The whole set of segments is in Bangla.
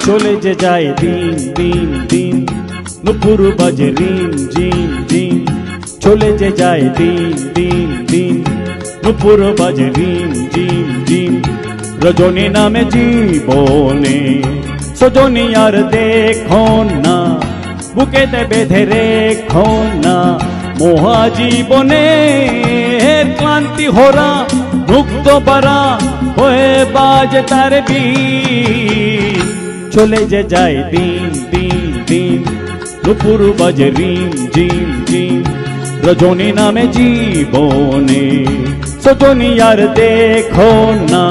চলে যে যায় দিন দিন দিন, নুপুর বাজে রিম ঝিম ঝিম। চলে যে যায় দিন দিন দিন, নুপুর বাজে রিম ঝিম ঝিম। রজনী নামে জীবনে সজনী আর দেখো না, বুকেতে বেঁধে রেখো না। মহা জীবনে ক্লান্তি হোরা, মুক্ত পারা হয়ে বাজে তার বীণ। চলে যে যায় দিন দিন দিন, নুপুর বাজে রিম ঝিম ঝিম। রজনী নামে জীবনে সজনী আর দেখো না,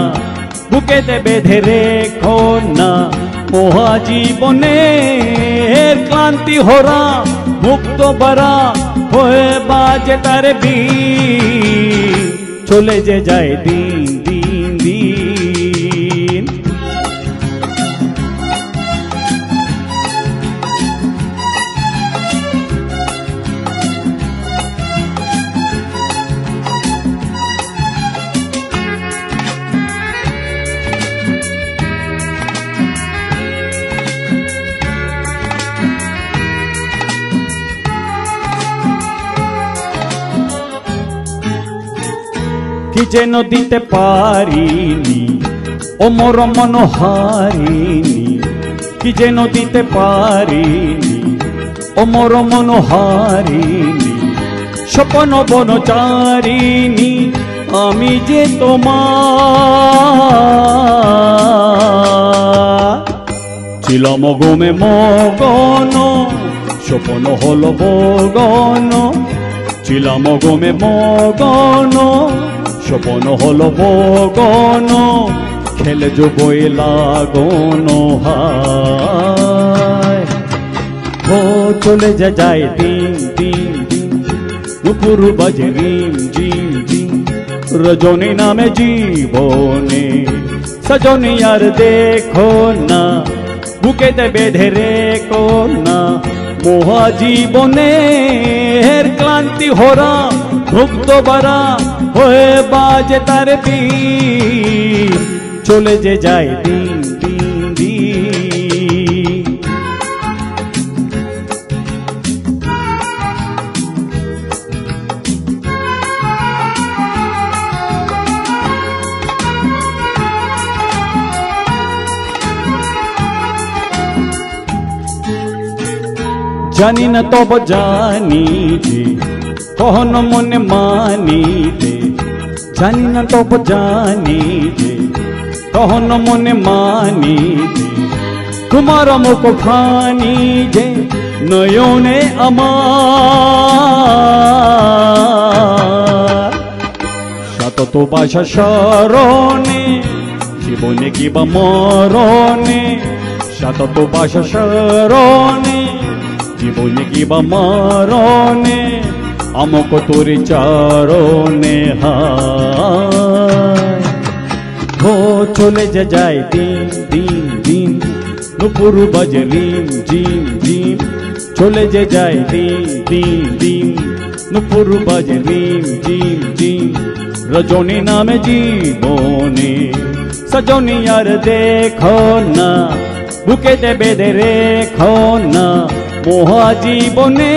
বুকেতে বেঁধে রেখো না। মহা জীবনে ক্লান্তি হোরা, মুক্ত পারা হয়ে বাজে তার বীণ। চলে যে যায় দিন দিন দিন। কি যেন দিতে পারিনি ও মোর মনোহারিণী, কি যেন দিতে পারিনি ও মোর মনোহারিণী। স্বপ্ন বনচারিণী আমি যে তোমার, ছিলাম ঘুমে মগন স্বপ্ন হলো বগন। ছিলাম ঘুমে মগন স্বপ্ন হলো বগন, খেলে যোগই লাগন। হায় ও চলে যে যায় দিন দিন দিন, নুপুর বাজে রিম ঝিম ঝিম। রজনী নামে জীবনে সজনী আর দেখো না, বুকেতে বেঁধে রেখো না। মহা জীবনে ক্লান্তি হোরা, মুক্ত বারা হয়ে বাজে তার বীণ। চলে যে যায় দিন দিন দিন। জানি না তব জানি যে কহন মনে মানিতে। জানি না তব জানি যে কহন মনে মানিতে। তোমার মুখ খানি যে নয়নে আমার, সতত বাসা শরণে জীবনে কিবা মরণে। সতত বাসা শরণে জীবনে কিবা মরণে, আমক তোর চরণে। হায় ও চলে যে যায় দিন দিন দিন, নুপুর বাজে রিম ঝিম ঝিম। চলে যে যায় দিন দিন দিন, নুপুর বাজে রিম ঝিম ঝিম। রজনী নামে জীবনে সজনী আর দেখো না, বুকেতে বেঁধে রেখো না। মহা জীবনে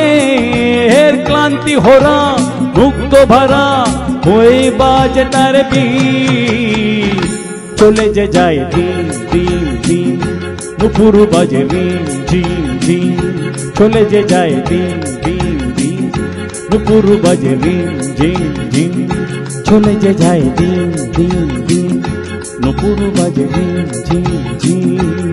ক্লান্তি হোরা, মুক্ত ভরা হয়ে বাজে তার বীণ। চলে যে যায় দিন দিন দিন, নুপুর বাজে রিম ঝিম ঝিম। চলে যে যায় দিন দিন দিন, নুপুর বাজে রিম ঝিম ঝিম। চলে যে যায় দিন দিন দিন, নুপুর বাজে রিম ঝিম ঝিম।